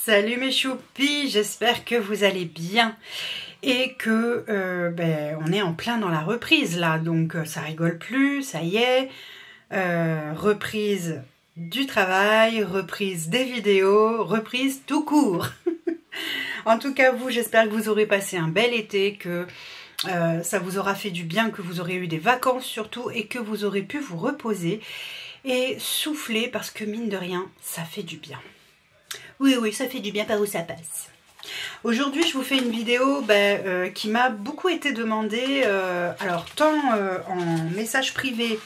Salut mes choupis, j'espère que vous allez bien et que on est en plein dans la reprise là, donc ça rigole plus, ça y est, reprise du travail, reprise des vidéos, reprise tout court. En tout cas vous, j'espère que vous aurez passé un bel été, que ça vous aura fait du bien, que vous aurez eu des vacances surtout et que vous aurez pu vous reposer et souffler parce que mine de rien, ça fait du bien. Oui, ça fait du bien par où ça passe. Aujourd'hui, je vous fais une vidéo qui m'a beaucoup été demandée, alors tant en message privé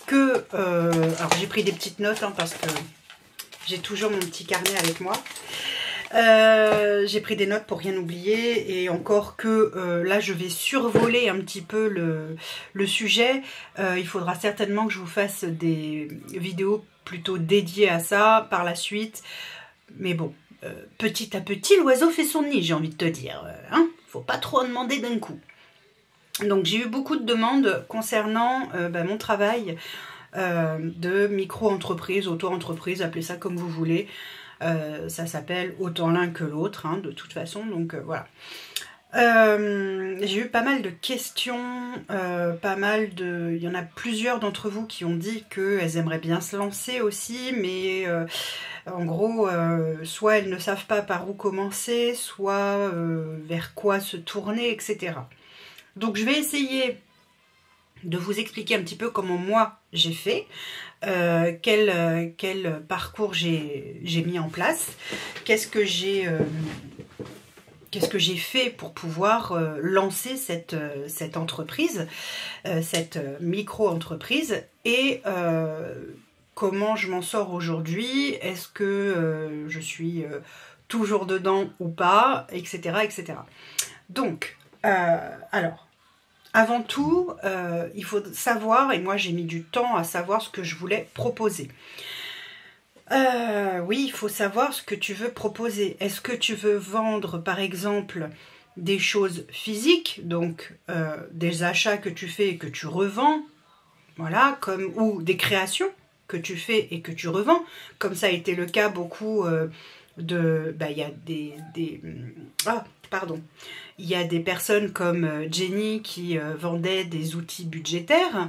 que... alors j'ai pris des petites notes parce que j'ai toujours mon petit carnet avec moi. J'ai pris des notes pour rien oublier et encore que là je vais survoler un petit peu le sujet. Il faudra certainement que je vous fasse des vidéos plutôt dédiées à ça par la suite. Mais bon, petit à petit, l'oiseau fait son nid, j'ai envie de te dire. Faut pas trop en demander d'un coup. Donc j'ai eu beaucoup de demandes concernant mon travail de micro-entreprise, auto-entreprise, appelez ça comme vous voulez. Ça s'appelle autant l'un que l'autre, de toute façon, donc voilà. J'ai eu pas mal de questions, il y en a plusieurs d'entre vous qui ont dit qu'elles aimeraient bien se lancer aussi, mais en gros, soit elles ne savent pas par où commencer, soit vers quoi se tourner, etc. Donc je vais essayer de vous expliquer un petit peu comment moi j'ai fait, quel parcours j'ai mis en place, qu'est-ce que j'ai fait pour pouvoir lancer cette entreprise, cette micro-entreprise, et comment je m'en sors aujourd'hui, est-ce que je suis toujours dedans ou pas, etc. etc. Donc, alors, avant tout, il faut savoir, et moi j'ai mis du temps à savoir ce que je voulais proposer. Oui, il faut savoir ce que tu veux proposer. Est-ce que tu veux vendre, par exemple, des choses physiques, donc des achats que tu fais et que tu revends, voilà, ou des créations que tu fais et que tu revends, comme ça a été le cas beaucoup il y a il y a des personnes comme Jenny qui vendaient des outils budgétaires.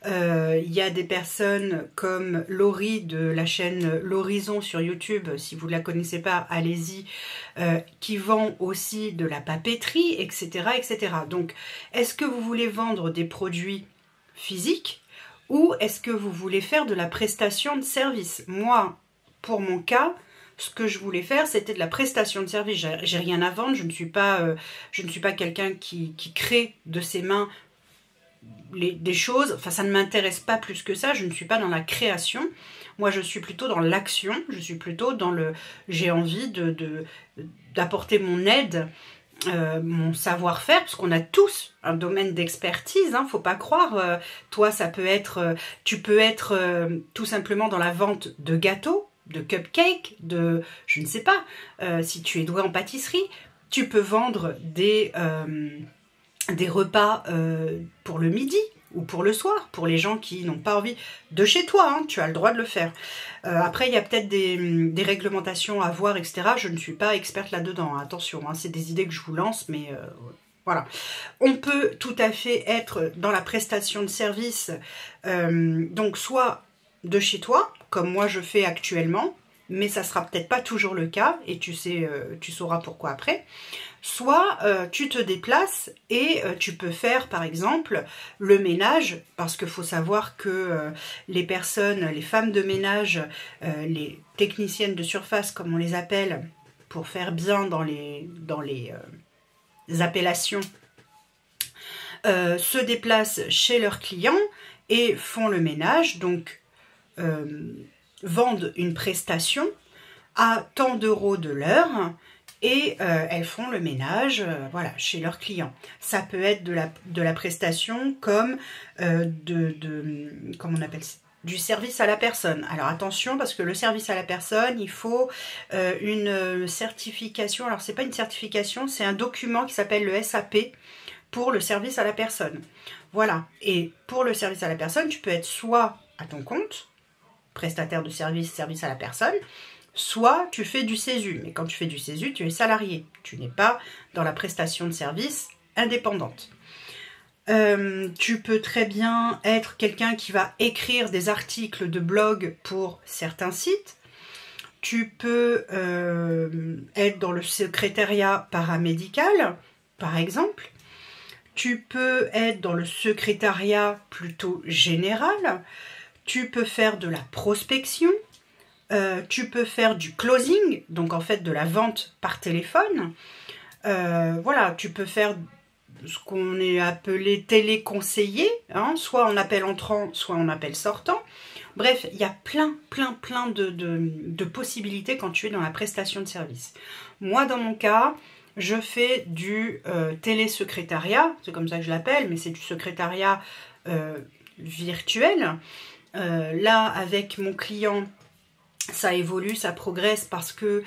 Il y a des personnes comme Laurie de la chaîne L'Horizon sur YouTube, si vous ne la connaissez pas, allez-y, qui vend aussi de la papeterie, etc. etc. Donc, est-ce que vous voulez vendre des produits physiques ou est-ce que vous voulez faire de la prestation de service? Moi, pour mon cas, ce que je voulais faire, c'était de la prestation de service. J'ai rien à vendre, je ne suis pas quelqu'un qui crée de ses mains des choses. Enfin, ça ne m'intéresse pas plus que ça, je ne suis pas dans la création. Moi, je suis plutôt dans l'action, je suis plutôt dans le... J'ai envie d'apporter mon aide, mon savoir-faire, parce qu'on a tous un domaine d'expertise, faut pas croire. Toi, ça peut être... tu peux être tout simplement dans la vente de gâteaux, de cupcakes, je ne sais pas, si tu es doué en pâtisserie, tu peux vendre des repas pour le midi ou pour le soir, pour les gens qui n'ont pas envie de chez toi, tu as le droit de le faire. Après, il y a peut-être des réglementations à voir, etc. Je ne suis pas experte là-dedans, attention, c'est des idées que je vous lance, mais voilà. On peut tout à fait être dans la prestation de service, donc soit de chez toi, comme moi je fais actuellement, mais ça sera peut-être pas toujours le cas, et tu sauras pourquoi après. Soit tu te déplaces et tu peux faire par exemple le ménage, parce qu'il faut savoir que les femmes de ménage, les techniciennes de surface comme on les appelle, pour faire bien dans les appellations, se déplacent chez leurs clients et font le ménage, donc vendent une prestation à tant d'euros de l'heure, et elles font le ménage voilà, chez leurs clients. Ça peut être de la prestation comme comment on appelle ça, du service à la personne. Alors attention, parce que le service à la personne, il faut une certification. Alors c'est pas une certification, c'est un document qui s'appelle le SAP pour le service à la personne. Voilà, et pour le service à la personne, tu peux être soit à ton compte, prestataire de service, service à la personne, soit tu fais du CESU. Mais quand tu fais du CESU, tu es salarié. Tu n'es pas dans la prestation de service indépendante. Tu peux très bien être quelqu'un qui va écrire des articles de blog pour certains sites. Tu peux être dans le secrétariat paramédical, par exemple. Tu peux être dans le secrétariat plutôt général. Tu peux faire de la prospection. Tu peux faire du closing, donc en fait de la vente par téléphone. Voilà, tu peux faire ce qu'on est appelé téléconseiller, hein, soit en appel entrant, soit en appel sortant. Bref, il y a plein de possibilités quand tu es dans la prestation de service. Moi, dans mon cas, je fais du télésecrétariat, c'est comme ça que je l'appelle, mais c'est du secrétariat virtuel. Là, avec mon client, ça évolue, ça progresse parce que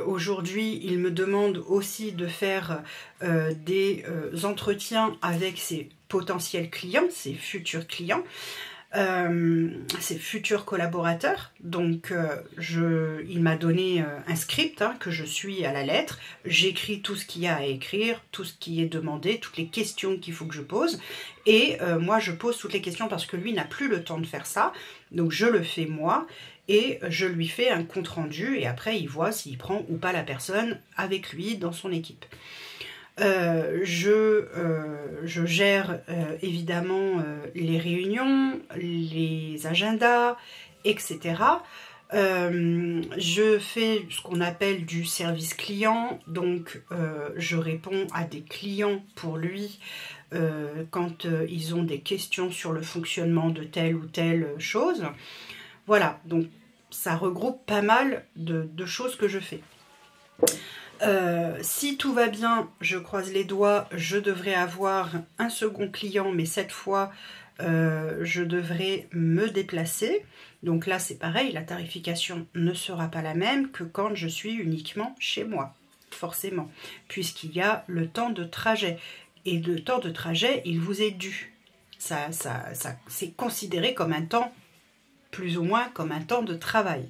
aujourd'hui, il me demande aussi de faire des entretiens avec ses potentiels clients, ses futurs clients, ses futurs collaborateurs. Donc, il m'a donné un script hein, que je suis à la lettre. J'écris tout ce qu'il y a à écrire, tout ce qui est demandé, toutes les questions qu'il faut que je pose. Et moi, je pose toutes les questions parce que lui n'a plus le temps de faire ça. Donc, je le fais moi. Et je lui fais un compte rendu et après il voit s'il prend ou pas la personne avec lui dans son équipe. Je gère évidemment les réunions, les agendas, etc. Je fais ce qu'on appelle du service client, donc je réponds à des clients pour lui quand ils ont des questions sur le fonctionnement de telle ou telle chose. Voilà, donc ça regroupe pas mal de choses que je fais. Si tout va bien, je croise les doigts, je devrais avoir un second client, mais cette fois, je devrais me déplacer. Donc là, c'est pareil, la tarification ne sera pas la même que quand je suis uniquement chez moi, forcément, puisqu'il y a le temps de trajet. Et le temps de trajet, il vous est dû. Ça c'est considéré comme un temps plus ou moins comme un temps de travail.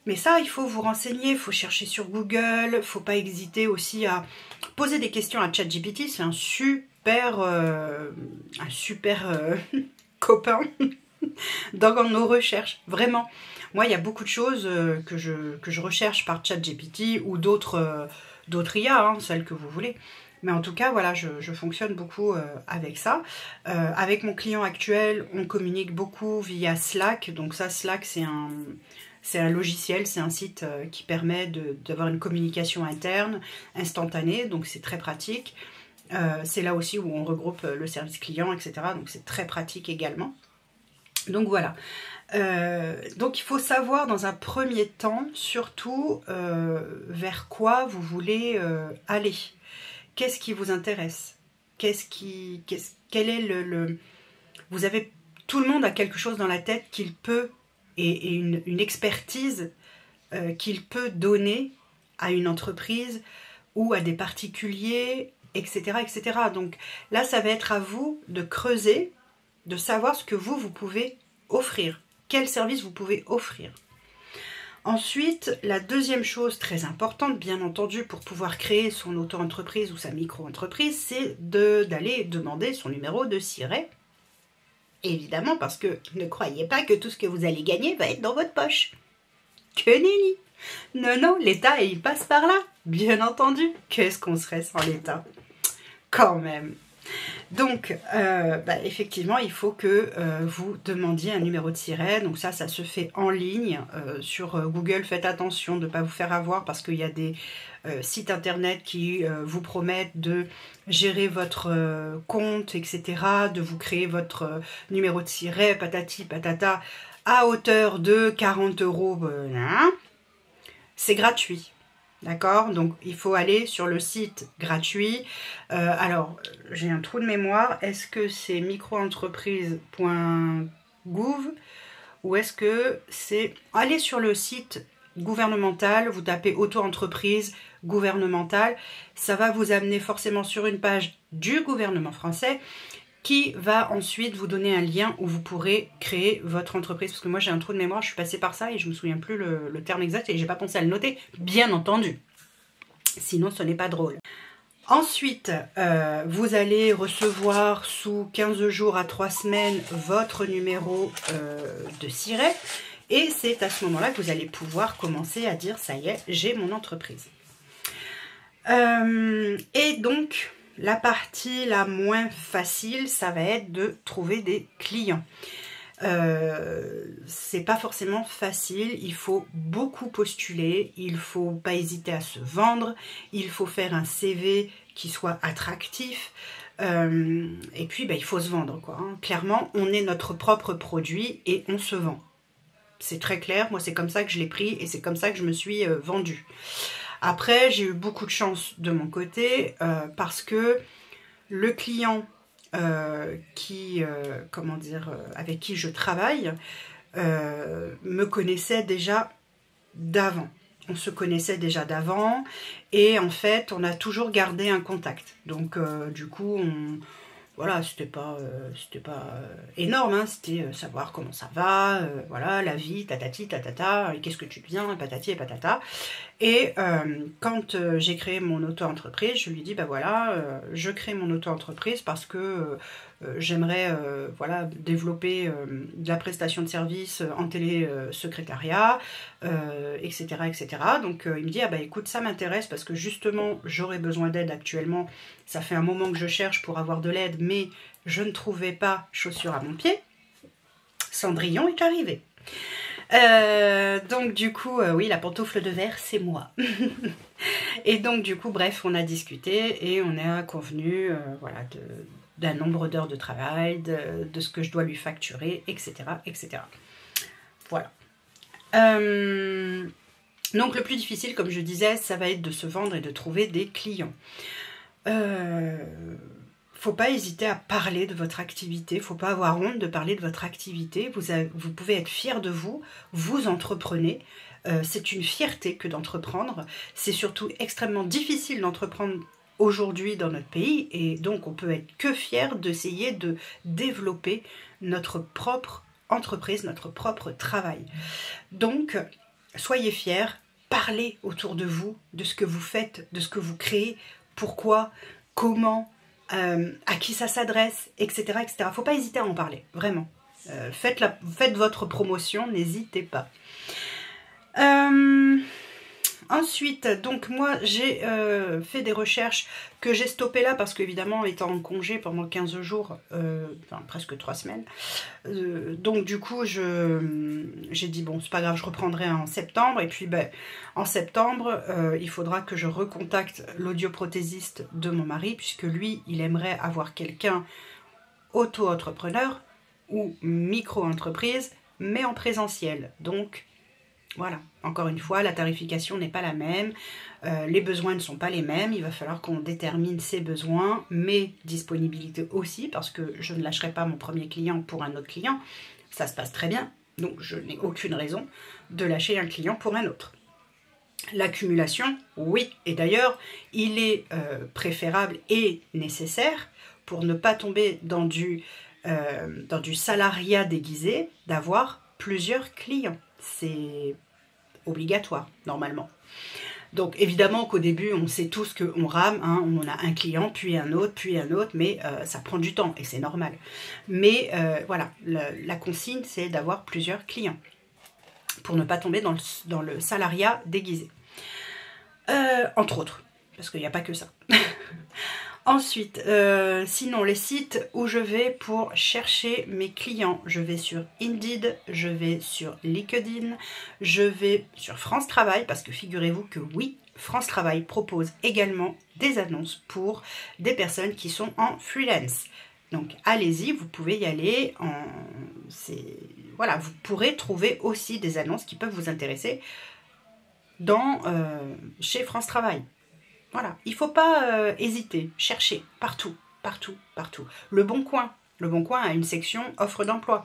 Mais ça, il faut vous renseigner, il faut chercher sur Google, il ne faut pas hésiter aussi à poser des questions à ChatGPT, c'est un super copain dans nos recherches, vraiment. Moi, il y a beaucoup de choses que je recherche par ChatGPT ou d'autres IA, hein, celles que vous voulez. Mais en tout cas, voilà, je fonctionne beaucoup avec ça. Avec mon client actuel, on communique beaucoup via Slack. Donc ça, Slack, c'est un logiciel, c'est un site qui permet d'avoir une communication interne, instantanée. Donc c'est très pratique. C'est là aussi où on regroupe le service client, etc. Donc c'est très pratique également. Donc voilà. Donc il faut savoir dans un premier temps, surtout, vers quoi vous voulez aller. Qu'est-ce qui vous intéresse? Quel est le... Vous avez... Tout le monde a quelque chose dans la tête qu'il peut, et une expertise qu'il peut donner à une entreprise ou à des particuliers, etc., etc. Donc là, ça va être à vous de creuser, de savoir ce que vous pouvez offrir. Quel service vous pouvez offrir. Ensuite, la deuxième chose très importante, bien entendu, pour pouvoir créer son auto-entreprise ou sa micro-entreprise, c'est d'aller demander son numéro de SIRET. Évidemment, parce que ne croyez pas que tout ce que vous allez gagner va être dans votre poche. Que nenni! Non, non, l'État, il passe par là. Bien entendu. Qu'est-ce qu'on serait sans l'État? Quand même. Donc, effectivement, il faut que vous demandiez un numéro de SIRET. Donc ça se fait en ligne sur Google. Faites attention de ne pas vous faire avoir parce qu'il y a des sites internet qui vous promettent de gérer votre compte, etc. De vous créer votre numéro de SIRET, patati patata, à hauteur de 40 €. C'est gratuit. D'accord? Donc, il faut aller sur le site gratuit. Alors, j'ai un trou de mémoire. Est-ce que c'est microentreprise.gouv ou est-ce que c'est... Allez sur le site gouvernemental, vous tapez auto-entreprise gouvernementale. Ça va vous amener forcément sur une page du gouvernement français. qui va ensuite vous donner un lien où vous pourrez créer votre entreprise. Parce que moi j'ai un trou de mémoire, je suis passée par ça et je me souviens plus le terme exact et j'ai pas pensé à le noter, bien entendu. Sinon ce n'est pas drôle. Ensuite, vous allez recevoir sous 15 jours à 3 semaines votre numéro de siret. Et c'est à ce moment-là que vous allez pouvoir commencer à dire, ça y est, j'ai mon entreprise. Et donc, la partie la moins facile, ça va être de trouver des clients. C'est pas forcément facile, il faut beaucoup postuler, il faut pas hésiter à se vendre, il faut faire un CV qui soit attractif, et puis il faut se vendre quoi, hein. Clairement, on est notre propre produit et on se vend. C'est très clair, moi c'est comme ça que je l'ai pris et c'est comme ça que je me suis vendue. Après, j'ai eu beaucoup de chance de mon côté parce que le client avec qui je travaille me connaissait déjà d'avant. On se connaissait déjà d'avant et en fait, on a toujours gardé un contact. Donc, du coup, voilà, c'était pas énorme, hein, c'était savoir comment ça va, voilà, la vie, tatati, tatata, qu'est-ce que tu deviens, patati et patata. Et quand j'ai créé mon auto-entreprise, je lui dis, bah voilà, je crée mon auto-entreprise parce que j'aimerais voilà, développer de la prestation de services en télé-secrétariat, etc., etc. Donc il me dit, ah bah écoute, ça m'intéresse parce que justement, j'aurais besoin d'aide actuellement. Ça fait un moment que je cherche pour avoir de l'aide, mais je ne trouvais pas chaussures à mon pied. Cendrillon est arrivé. Donc du coup, oui, la pantoufle de verre, c'est moi. Et donc du coup, bref, on a discuté et on a convenu voilà, d'un nombre d'heures de travail, de ce que je dois lui facturer, etc. etc. Voilà. Donc le plus difficile, comme je disais, ça va être de se vendre et de trouver des clients. Faut pas hésiter à parler de votre activité, faut pas avoir honte de parler de votre activité, vous pouvez être fier de vous, vous entreprenez, c'est une fierté que d'entreprendre, c'est surtout extrêmement difficile d'entreprendre aujourd'hui dans notre pays et donc on peut être que fier d'essayer de développer notre propre entreprise, notre propre travail. Donc soyez fiers, parlez autour de vous de ce que vous faites, de ce que vous créez, pourquoi, comment, à qui ça s'adresse, etc., etc. Faut pas hésiter à en parler, vraiment. Faites votre promotion, n'hésitez pas. Ensuite, donc moi, j'ai fait des recherches que j'ai stoppées là parce qu'évidemment, étant en congé pendant 15 jours, enfin presque 3 semaines, donc du coup, j'ai dit, bon, c'est pas grave, je reprendrai en septembre. Et puis, ben, en septembre, il faudra que je recontacte l'audioprothésiste de mon mari, puisque lui, il aimerait avoir quelqu'un auto-entrepreneur ou micro-entreprise, mais en présentiel. Donc, voilà, encore une fois, la tarification n'est pas la même, les besoins ne sont pas les mêmes, il va falloir qu'on détermine ses besoins, mes disponibilités aussi, parce que je ne lâcherai pas mon premier client pour un autre client, ça se passe très bien, donc je n'ai aucune raison de lâcher un client pour un autre. L'accumulation, oui, et d'ailleurs, il est préférable et nécessaire pour ne pas tomber dans du salariat déguisé, d'avoir plusieurs clients. C'est obligatoire, normalement. Donc, évidemment qu'au début, on sait tous qu'on rame, hein, on a un client, puis un autre, mais ça prend du temps, et c'est normal. Mais voilà, la consigne, c'est d'avoir plusieurs clients, pour ne pas tomber dans le salariat déguisé. Entre autres, parce qu'il n'y a pas que ça. Ensuite, sinon les sites où je vais pour chercher mes clients, je vais sur Indeed, je vais sur LinkedIn, je vais sur France Travail, parce que figurez-vous que oui, France Travail propose également des annonces pour des personnes qui sont en freelance. Donc allez-y, vous pouvez y aller, voilà, vous pourrez trouver aussi des annonces qui peuvent vous intéresser chez France Travail. Voilà, il ne faut pas hésiter, chercher partout, partout, partout. Le Bon Coin a une section offre d'emploi.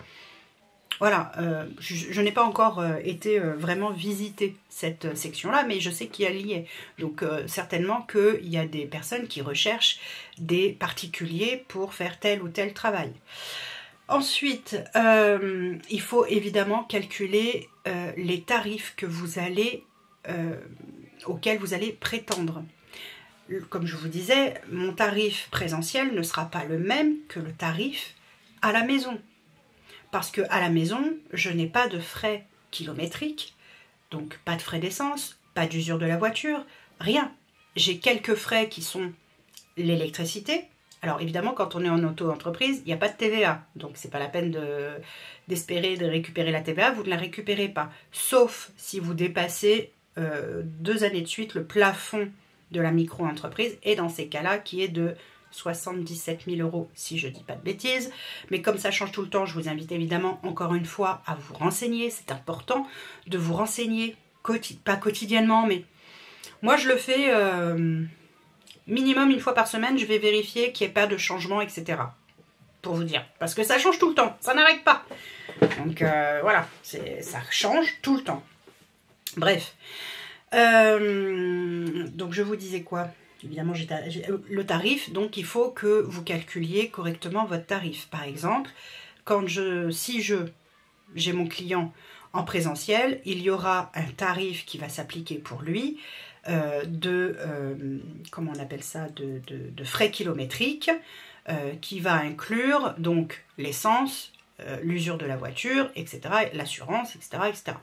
Voilà, je n'ai pas encore été vraiment visiter cette section-là, mais je sais qu'il y a lié. Donc certainement qu'il y a des personnes qui recherchent des particuliers pour faire tel ou tel travail. Ensuite, il faut évidemment calculer les tarifs que vous allez, auxquels vous allez prétendre. Comme je vous disais, mon tarif présentiel ne sera pas le même que le tarif à la maison. Parce qu'à la maison, je n'ai pas de frais kilométriques, donc pas de frais d'essence, pas d'usure de la voiture, rien. J'ai quelques frais qui sont l'électricité. Alors évidemment, quand on est en auto-entreprise, il n'y a pas de TVA, donc c'est pas la peine d'espérer de récupérer la TVA, vous ne la récupérez pas. Sauf si vous dépassez 2 années de suite le plafond de la micro-entreprise, et dans ces cas-là, qui est de 77 000 €, si je ne dis pas de bêtises. Mais comme ça change tout le temps, je vous invite évidemment, encore une fois, à vous renseigner. C'est important de vous renseigner, pas quotidiennement, mais moi je le fais minimum une fois par semaine. Je vais vérifier qu'il n'y ait pas de changement, etc. Pour vous dire. Parce que ça change tout le temps, ça n'arrête pas. Donc voilà, ça change tout le temps. Bref. Donc je vous disais quoi? Évidemment, le tarif, donc il faut que vous calculiez correctement votre tarif. Par exemple, si j'ai mon client en présentiel, il y aura un tarif qui va s'appliquer pour lui comment on appelle ça, de frais kilométriques qui va inclure donc l'essence, l'usure de la voiture, etc., l'assurance, etc., etc.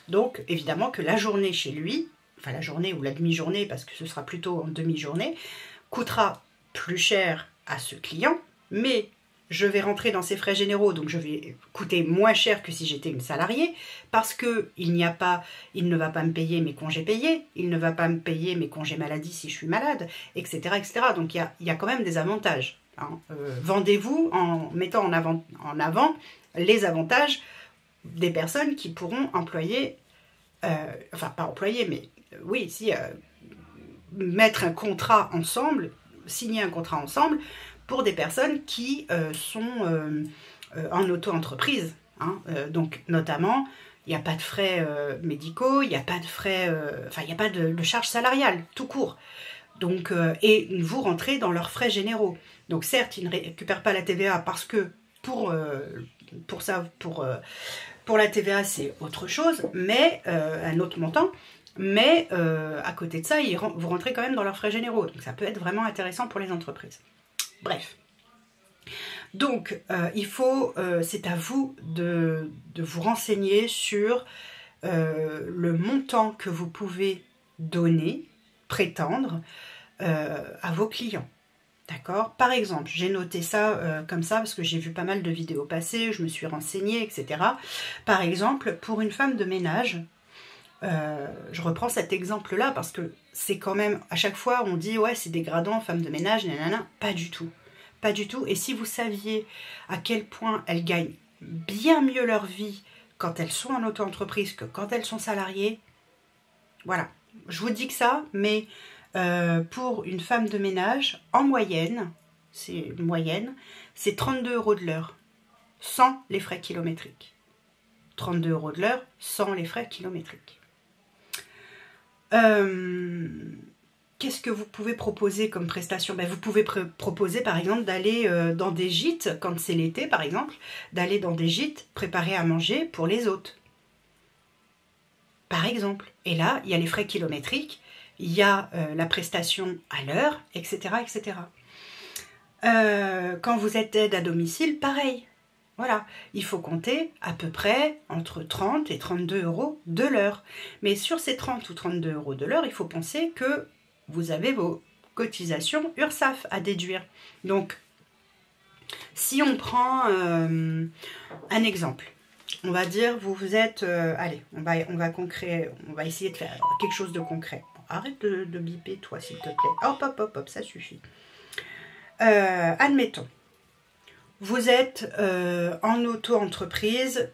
Donc, évidemment que la journée chez lui, enfin la journée ou la demi-journée, parce que ce sera plutôt en demi-journée, coûtera plus cher à ce client, mais je vais rentrer dans ses frais généraux, donc je vais coûter moins cher que si j'étais une salariée, parce que il ne va pas me payer mes congés payés, il ne va pas me payer mes congés maladie si je suis malade, etc., etc. Donc il y a quand même des avantages. Hein. Vendez-vous en mettant en avant les avantages des personnes qui pourront employer, enfin pas employer, mais oui, mettre un contrat ensemble, signer un contrat ensemble pour des personnes qui sont en auto-entreprise. Hein. Donc notamment, il n'y a pas de frais médicaux, il n'y a pas de frais, il n'y a pas de charges salariales, tout court. Donc, et vous rentrez dans leurs frais généraux. Donc certes, ils ne récupèrent pas la TVA parce que pour la TVA, c'est autre chose, mais un autre montant. Mais à côté de ça, vous rentrez quand même dans leurs frais généraux. Donc ça peut être vraiment intéressant pour les entreprises. Bref. Donc, c'est à vous de vous renseigner sur le montant que vous pouvez donner, prétendre à vos clients. D'accord? Par exemple, j'ai noté ça comme ça parce que j'ai vu pas mal de vidéos passer, je me suis renseignée, etc. Par exemple, pour une femme de ménage, je reprends cet exemple-là parce que c'est quand même, à chaque fois, on dit « ouais, c'est dégradant, femme de ménage, nanana ». Pas du tout. Pas du tout. Et si vous saviez à quel point elles gagnent bien mieux leur vie quand elles sont en auto-entreprise que quand elles sont salariées, voilà. Je vous dis que ça, mais pour une femme de ménage, en moyenne, c'est 32 € de l'heure, sans les frais kilométriques. 32 € de l'heure, sans les frais kilométriques. Qu'est-ce que vous pouvez proposer comme prestation? Vous pouvez proposer par exemple d'aller dans des gîtes, quand c'est l'été par exemple, d'aller dans des gîtes préparer à manger pour les hôtes. Par exemple. Et là, il y a les frais kilométriques, il y a la prestation à l'heure, etc., etc. Quand vous êtes aide à domicile, pareil. Voilà, il faut compter à peu près entre 30 et 32 € de l'heure. Mais sur ces 30 ou 32 € de l'heure, il faut penser que vous avez vos cotisations URSSAF à déduire. Donc, si on prend un exemple, on va dire vous êtes... allez, on va essayer de faire quelque chose de concret. Bon, arrête de biper toi s'il te plaît. Hop, hop, hop, hop, ça suffit. Admettons. Vous êtes en auto-entreprise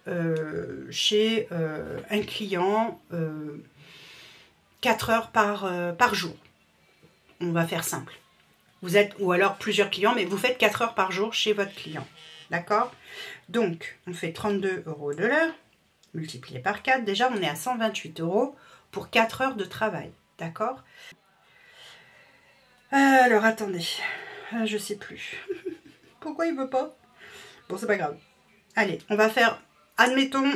chez un client 4 heures par jour. On va faire simple. Vous êtes, ou alors plusieurs clients, mais vous faites 4 heures par jour chez votre client. D'accord? Donc, on fait 32 € de l'heure, multiplié par 4. Déjà, on est à 128 € pour 4 heures de travail. D'accord? Alors, attendez. Je sais plus. Pourquoi il veut pas? Bon, c'est pas grave. Allez, on va faire... Admettons,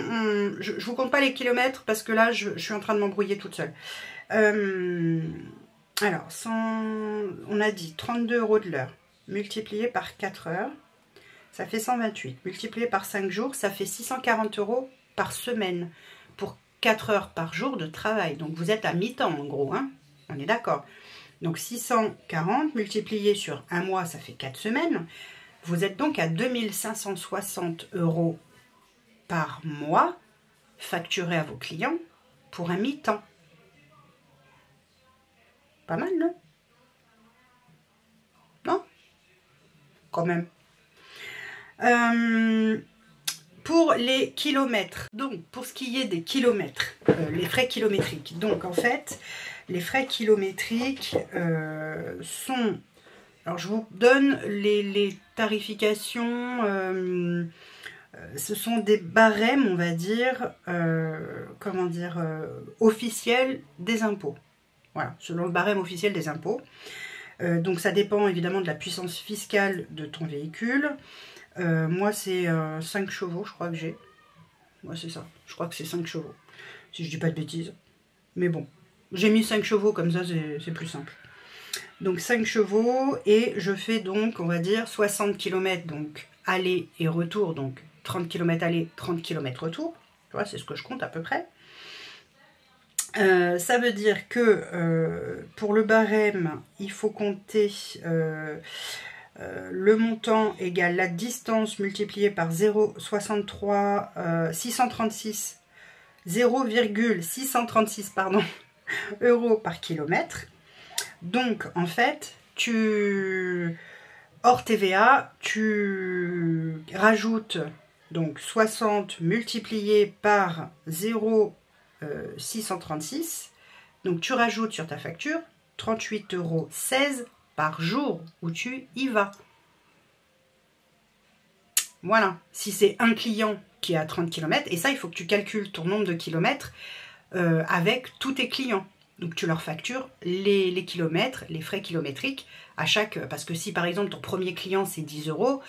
je vous compte pas les kilomètres parce que là, je suis en train de m'embrouiller toute seule. Alors, on a dit 32 € de l'heure, multiplié par 4 heures, ça fait 128. Multiplié par 5 jours, ça fait 640 € par semaine, pour 4 heures par jour de travail. Donc, vous êtes à mi-temps, en gros, hein, on est d'accord. Donc, 640 multiplié sur un mois, ça fait 4 semaines. Vous êtes donc à 2560 € par mois, facturé à vos clients, pour un mi-temps. Pas mal, non? Non? Quand même. Pour les kilomètres, donc pour ce qui est des kilomètres, les frais kilométriques. Donc en fait, les frais kilométriques sont... Alors je vous donne les tarifications... ce sont des barèmes, on va dire, comment dire, officiels des impôts. Voilà, selon le barème officiel des impôts. Donc ça dépend évidemment de la puissance fiscale de ton véhicule. Moi c'est 5 chevaux, je crois que j'ai. Ouais, c'est ça, je crois que c'est 5 chevaux, si je dis pas de bêtises. Mais bon, j'ai mis 5 chevaux, comme ça c'est plus simple. Donc 5 chevaux, et je fais donc, on va dire, 60 km, donc aller et retour, donc 30 km aller, 30 km retour. Tu vois, c'est ce que je compte à peu près. Ça veut dire que pour le barème, il faut compter le montant égale la distance multipliée par 0,636 pardon, euros par kilomètre. Donc en fait, hors TVA, tu rajoutes donc 60 multiplié par 0,636. Donc tu rajoutes sur ta facture 38,16 € par jour où tu y vas. Voilà, si c'est un client qui est à 30 km, et ça il faut que tu calcules ton nombre de kilomètres avec tous tes clients. Donc tu leur factures les kilomètres, les frais kilométriques à chaque... Parce que si par exemple ton premier client c'est 10 €,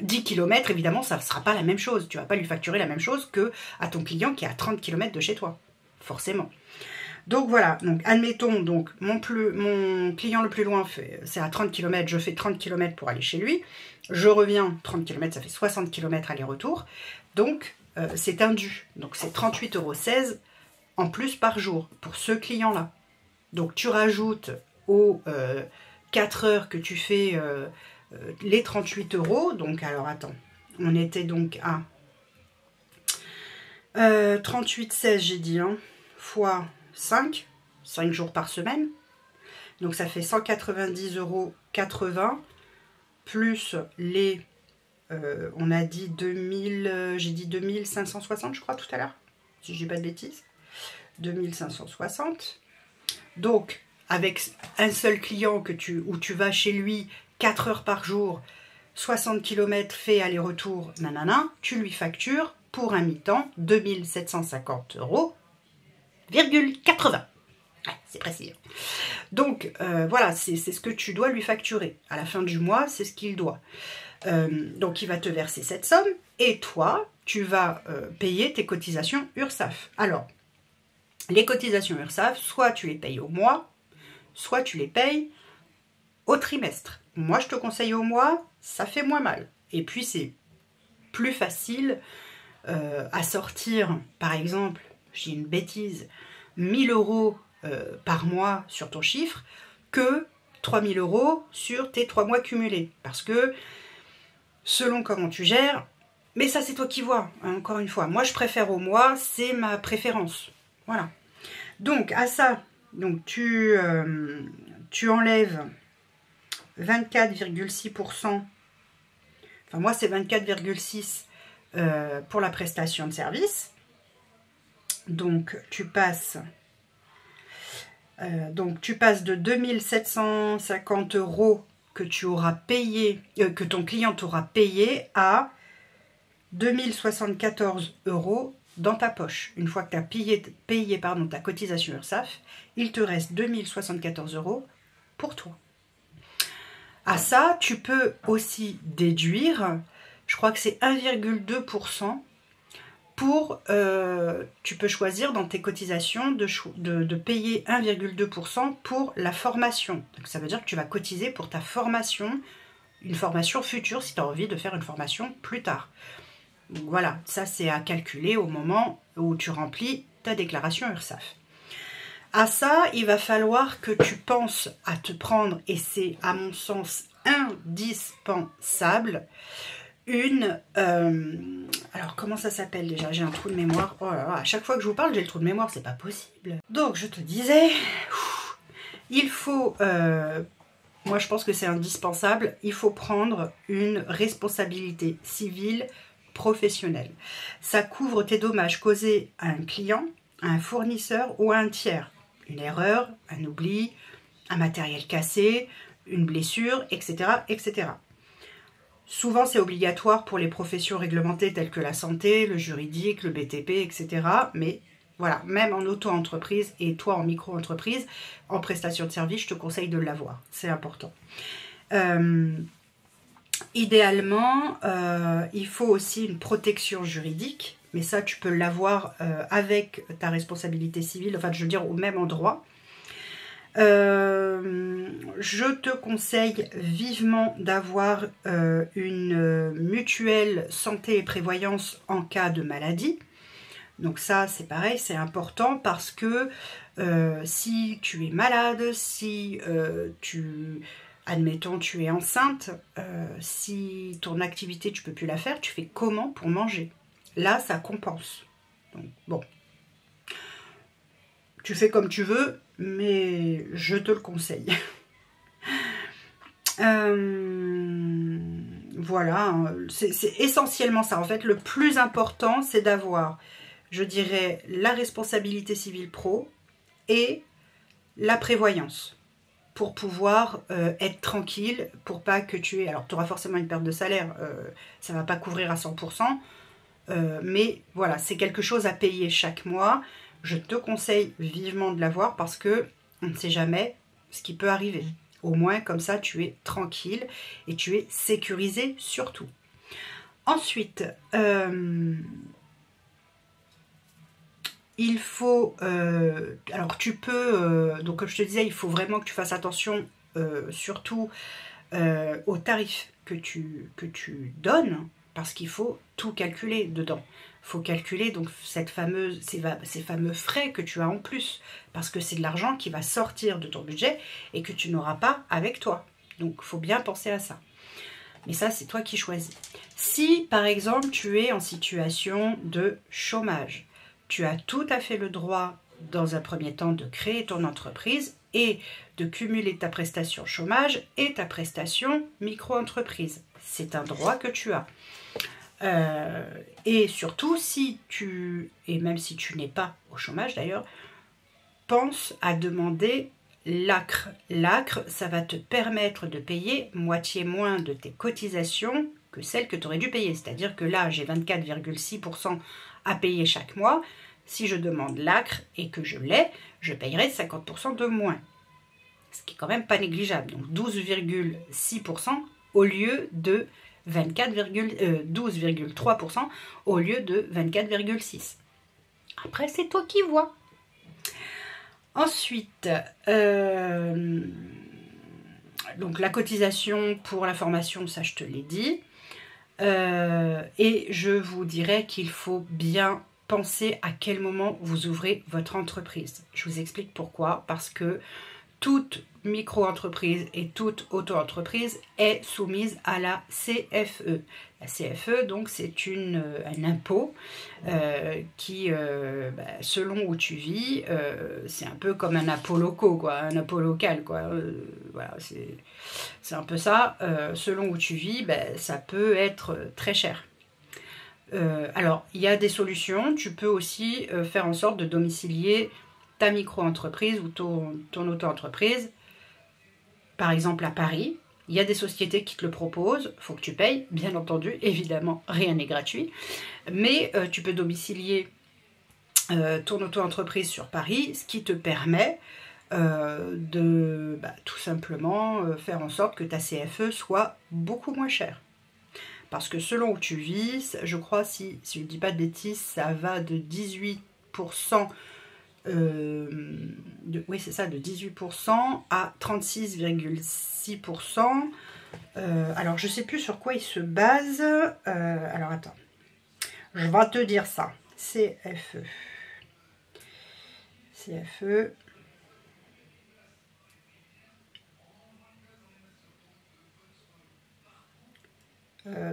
10 km, évidemment ça ne sera pas la même chose. Tu ne vas pas lui facturer la même chose que à ton client qui est à 30 km de chez toi, forcément. Donc voilà, donc admettons, donc mon client le plus loin, c'est à 30 km, je fais 30 km pour aller chez lui. Je reviens, 30 km, ça fait 60 km aller-retour. Donc c'est un dû. Donc c'est 38,16 € en plus par jour pour ce client-là. Donc tu rajoutes aux 4 heures que tu fais les 38 €. Donc alors attends, on était donc à 38,16 j'ai dit, hein, fois 5 jours par semaine. Donc ça fait 190,80 € plus les, on a dit 2000, j'ai dit 2560 je crois tout à l'heure, si je dis pas de bêtises. 2560. Donc, avec un seul client où tu vas chez lui 4 heures par jour, 60 km fait aller-retour, nanana, tu lui factures pour un mi-temps 2750 €,80. Ouais, c'est précis. Donc, voilà, c'est ce que tu dois lui facturer. À la fin du mois, c'est ce qu'il doit. Donc, il va te verser cette somme et toi, tu vas payer tes cotisations URSSAF. Alors, les cotisations URSSAF, soit tu les payes au mois, soit tu les payes au trimestre. Moi, je te conseille au mois, ça fait moins mal. Et puis, c'est plus facile à sortir, par exemple, je dis une bêtise, 1000 € par mois sur ton chiffre, que 3000 € sur tes 3 mois cumulés. Parce que, selon comment tu gères, mais ça, c'est toi qui vois, hein, encore une fois. Moi, je préfère au mois, c'est ma préférence. Voilà. Donc, à ça, donc tu enlèves 24,6%. Enfin, moi, c'est 24,6 pour la prestation de service. Donc, tu passes Donc tu passes de 2750 € que tu auras payé, que ton client t'aura payé, à 2074 € dans ta poche. Une fois que tu as payé ta cotisation URSSAF, il te reste 2074 € pour toi. À ça, tu peux aussi déduire, je crois que c'est 1,2%. Tu peux choisir dans tes cotisations de payer 1,2% pour la formation. Donc ça veut dire que tu vas cotiser pour ta formation, une formation future si tu as envie de faire une formation plus tard. Donc voilà, ça c'est à calculer au moment où tu remplis ta déclaration URSSAF. À ça, il va falloir que tu penses à te prendre, et c'est à mon sens indispensable, alors comment ça s'appelle déjà? J'ai un trou de mémoire. Oh là là, à chaque fois que je vous parle, j'ai le trou de mémoire, c'est pas possible. Donc je te disais, il faut, moi je pense que c'est indispensable, il faut prendre une responsabilité civile professionnelle. Ça couvre tes dommages causés à un client, à un fournisseur ou à un tiers. Une erreur, un oubli, un matériel cassé, une blessure, etc., etc. Souvent, c'est obligatoire pour les professions réglementées telles que la santé, le juridique, le BTP, etc. Mais voilà, même en auto-entreprise et toi en micro-entreprise, en prestation de service, je te conseille de l'avoir. C'est important. Idéalement, il faut aussi une protection juridique. Mais ça, tu peux l'avoir avec ta responsabilité civile, enfin, je veux dire, au même endroit. Je te conseille vivement d'avoir une mutuelle santé et prévoyance en cas de maladie. Donc ça, c'est pareil, c'est important parce que si tu es malade, si admettons, tu es enceinte, si ton activité, tu peux plus la faire, tu fais comment pour manger? Là, ça compense. Donc, bon. Tu fais comme tu veux, mais je te le conseille. Voilà, c'est essentiellement ça. En fait, le plus important, c'est d'avoir, je dirais, la responsabilité civile pro et la prévoyance pour pouvoir être tranquille, pour pas que tu aies... Alors, tu auras forcément une perte de salaire, ça ne va pas couvrir à 100%, mais voilà, c'est quelque chose à payer chaque mois. Je te conseille vivement de l'avoir parce que on ne sait jamais ce qui peut arriver. Au moins, comme ça, tu es tranquille et tu es sécurisé surtout. Ensuite, il faut... alors, tu peux... donc, comme je te disais, il faut vraiment que tu fasses attention surtout aux tarifs que tu donnes parce qu'il faut tout calculer dedans. Il faut calculer donc ces fameux frais que tu as en plus, parce que c'est de l'argent qui va sortir de ton budget et que tu n'auras pas avec toi. Donc, il faut bien penser à ça. Mais ça, c'est toi qui choisis. Si, par exemple, tu es en situation de chômage, tu as tout à fait le droit, dans un premier temps, de créer ton entreprise et de cumuler ta prestation chômage et ta prestation micro-entreprise. C'est un droit que tu as. Et surtout, et même si tu n'es pas au chômage d'ailleurs, pense à demander l'ACRE. L'ACRE, ça va te permettre de payer moitié moins de tes cotisations que celles que tu aurais dû payer. C'est-à-dire que là, j'ai 24,6% à payer chaque mois. Si je demande l'ACRE et que je l'ai, je payerai 50% de moins. Ce qui est quand même pas négligeable. Donc 12,6% au lieu de 12,3% au lieu de 24,6%. Après, c'est toi qui vois. Ensuite, donc la cotisation pour la formation, ça je te l'ai dit. Et je vous dirais qu'il faut bien penser à quel moment vous ouvrez votre entreprise. Je vous explique pourquoi. Parce que toute micro-entreprise et toute auto-entreprise est soumise à la CFE. La CFE, donc, c'est un impôt qui, selon où tu vis, c'est un peu comme un impôt local, quoi, un impôt local, quoi. Voilà, c'est un peu ça. Selon où tu vis, ça peut être très cher. Alors, il y a des solutions. Tu peux aussi faire en sorte de domicilier ta micro-entreprise ou ton auto-entreprise, par exemple à Paris, il y a des sociétés qui te le proposent, il faut que tu payes, bien entendu, évidemment, rien n'est gratuit, mais tu peux domicilier ton auto-entreprise sur Paris, ce qui te permet de tout simplement faire en sorte que ta CFE soit beaucoup moins chère. Parce que selon où tu vis, je crois, si je ne dis pas de bêtises, ça va de 18%, oui c'est ça, de 18% à 36,6%. Alors je ne sais plus sur quoi il se base. Alors attends, je vais te dire ça. CFE. CFE.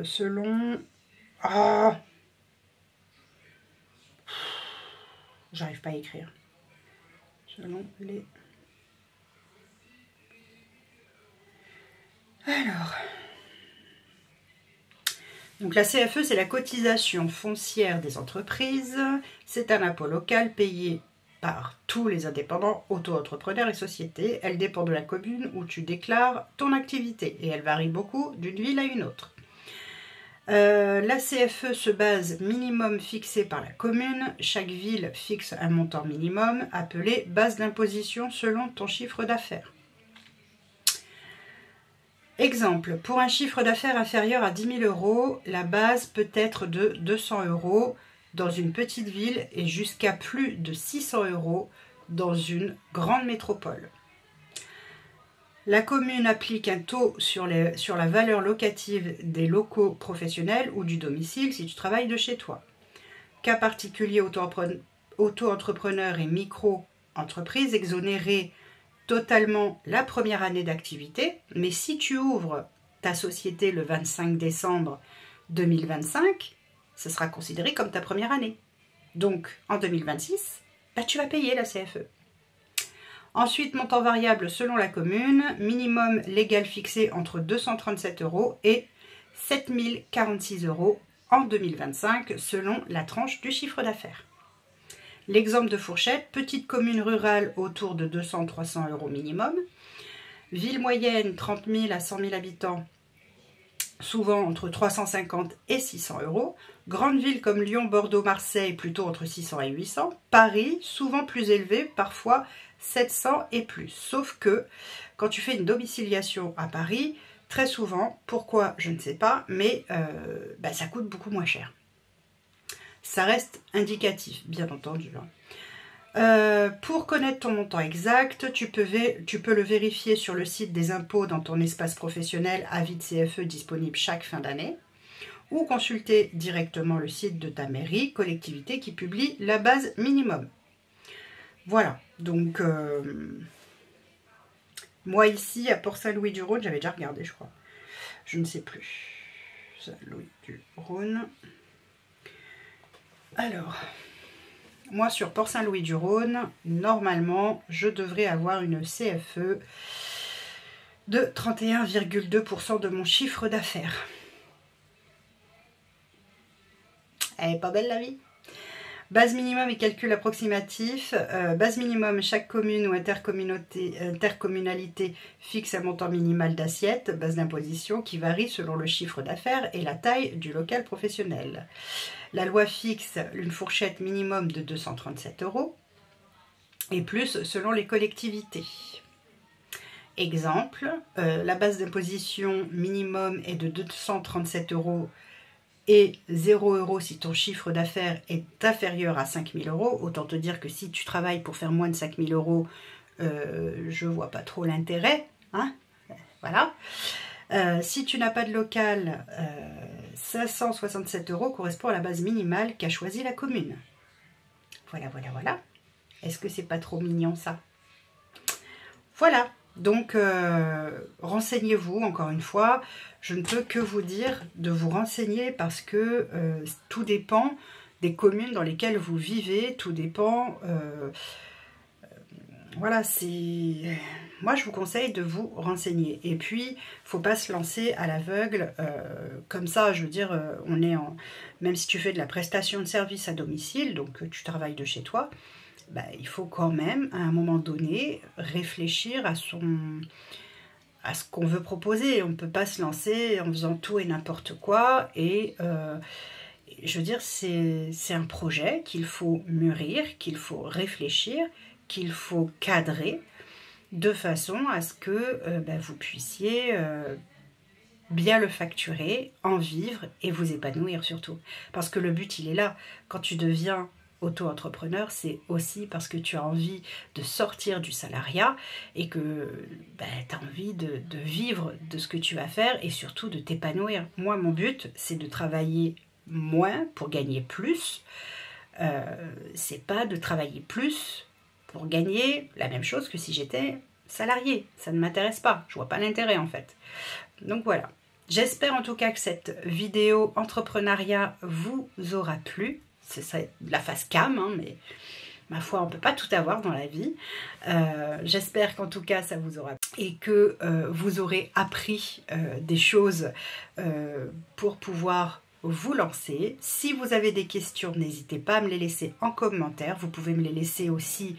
Selon... Ah, j'arrive pas à écrire. Selon les... Alors... Donc la CFE, c'est la cotisation foncière des entreprises. C'est un impôt local payé par tous les indépendants, auto-entrepreneurs et sociétés. Elle dépend de la commune où tu déclares ton activité et elle varie beaucoup d'une ville à une autre. La CFE se base minimum fixé par la commune. Chaque ville fixe un montant minimum appelé base d'imposition selon ton chiffre d'affaires. Exemple, pour un chiffre d'affaires inférieur à 10 000 €, la base peut être de 200 € dans une petite ville et jusqu'à plus de 600 € dans une grande métropole. La commune applique un taux sur la valeur locative des locaux professionnels ou du domicile si tu travailles de chez toi. Cas particulier, auto-entrepreneur et micro-entreprise exonérés totalement la première année d'activité, mais si tu ouvres ta société le 25 décembre 2025, ce sera considéré comme ta première année. Donc en 2026, tu vas payer la CFE. Ensuite, montant variable selon la commune, minimum légal fixé entre 237 € et 7 046 € en 2025 selon la tranche du chiffre d'affaires. L'exemple de fourchette, petite commune rurale autour de 200-300 € minimum, ville moyenne 30 000 à 100 000 habitants, souvent entre 350 et 600 €, grande ville comme Lyon, Bordeaux, Marseille, plutôt entre 600 et 800, Paris, souvent plus élevé, parfois 700 et plus. Sauf que quand tu fais une domiciliation à Paris, très souvent, pourquoi je ne sais pas, mais ça coûte beaucoup moins cher. Ça reste indicatif, bien entendu. Pour connaître ton montant exact, tu peux le vérifier sur le site des impôts dans ton espace professionnel, avis de CFE disponible chaque fin d'année, ou consulter directement le site de ta mairie, collectivité qui publie la base minimum. Voilà, donc moi ici à Port-Saint-Louis-du-Rhône, j'avais déjà regardé je crois, je ne sais plus, Saint-Louis-du-Rhône. Alors, moi sur Port-Saint-Louis-du-Rhône, normalement je devrais avoir une CFE de 31,2% de mon chiffre d'affaires. Elle est pas belle la vie? Base minimum et calcul approximatif. Base minimum, chaque commune ou intercommunalité fixe un montant minimal d'assiette, base d'imposition qui varie selon le chiffre d'affaires et la taille du local professionnel. La loi fixe une fourchette minimum de 237 € et plus selon les collectivités. Exemple, la base d'imposition minimum est de 237 € et 0 € si ton chiffre d'affaires est inférieur à 5 000 €. Autant te dire que si tu travailles pour faire moins de 5 000 €, je vois pas trop l'intérêt. Hein, voilà. Si tu n'as pas de local, 567 € correspond à la base minimale qu'a choisi la commune. Voilà, voilà, voilà. Est-ce que c'est pas trop mignon ça? Voilà. Donc, renseignez-vous, encore une fois. Je ne peux que vous dire de vous renseigner parce que tout dépend des communes dans lesquelles vous vivez. Tout dépend... voilà, c'est... Moi, je vous conseille de vous renseigner. Et puis, il ne faut pas se lancer à l'aveugle. Comme ça, je veux dire, on est en... Même si tu fais de la prestation de service à domicile, donc tu travailles de chez toi, il faut quand même, à un moment donné, réfléchir à ce qu'on veut proposer. On ne peut pas se lancer en faisant tout et n'importe quoi. Et je veux dire, c'est un projet qu'il faut mûrir, qu'il faut réfléchir, qu'il faut cadrer, de façon à ce que vous puissiez bien le facturer, en vivre et vous épanouir surtout. Parce que le but, il est là. Quand tu deviens auto-entrepreneur, c'est aussi parce que tu as envie de sortir du salariat et que tu as envie de vivre de ce que tu vas faire et surtout de t'épanouir. Moi, mon but, c'est de travailler moins pour gagner plus. C'est pas de travailler plus pour gagner la même chose que si j'étais salarié. Ça ne m'intéresse pas. Je vois pas l'intérêt en fait. Donc voilà. J'espère en tout cas que cette vidéo entrepreneuriat vous aura plu. C'est la face cam, hein, mais ma foi, on ne peut pas tout avoir dans la vie. J'espère qu'en tout cas, ça vous aura plu et que vous aurez appris des choses pour pouvoir vous lancer. Si vous avez des questions, n'hésitez pas à me les laisser en commentaire. Vous pouvez me les laisser aussi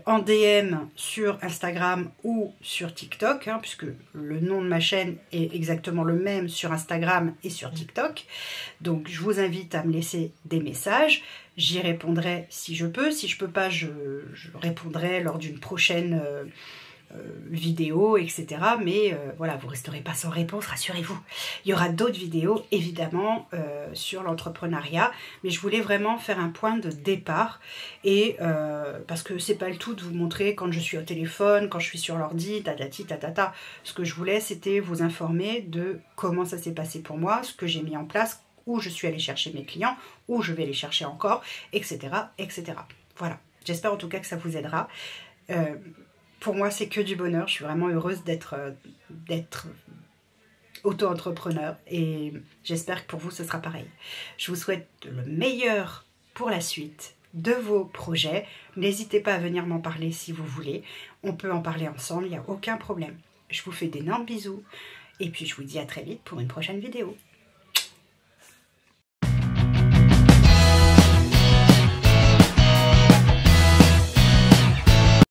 en DM sur Instagram ou sur TikTok, hein, puisque le nom de ma chaîne est exactement le même sur Instagram et sur TikTok. Donc je vous invite à me laisser des messages. J'y répondrai si je peux. Si je peux pas, je répondrai lors d'une prochaine vidéos, etc. Mais voilà, vous resterez pas sans réponse, rassurez-vous. Il y aura d'autres vidéos, évidemment, sur l'entrepreneuriat, mais je voulais vraiment faire un point de départ, et parce que c'est pas le tout de vous montrer quand je suis au téléphone, quand je suis sur l'ordi, tatati, tatata. Ce que je voulais, c'était vous informer de comment ça s'est passé pour moi, ce que j'ai mis en place, où je suis allée chercher mes clients, où je vais les chercher encore, etc., etc. Voilà, j'espère en tout cas que ça vous aidera. Pour moi, c'est que du bonheur. Je suis vraiment heureuse d'être auto-entrepreneur et j'espère que pour vous, ce sera pareil. Je vous souhaite le meilleur pour la suite de vos projets. N'hésitez pas à venir m'en parler si vous voulez. On peut en parler ensemble, il n'y a aucun problème. Je vous fais d'énormes bisous et puis je vous dis à très vite pour une prochaine vidéo.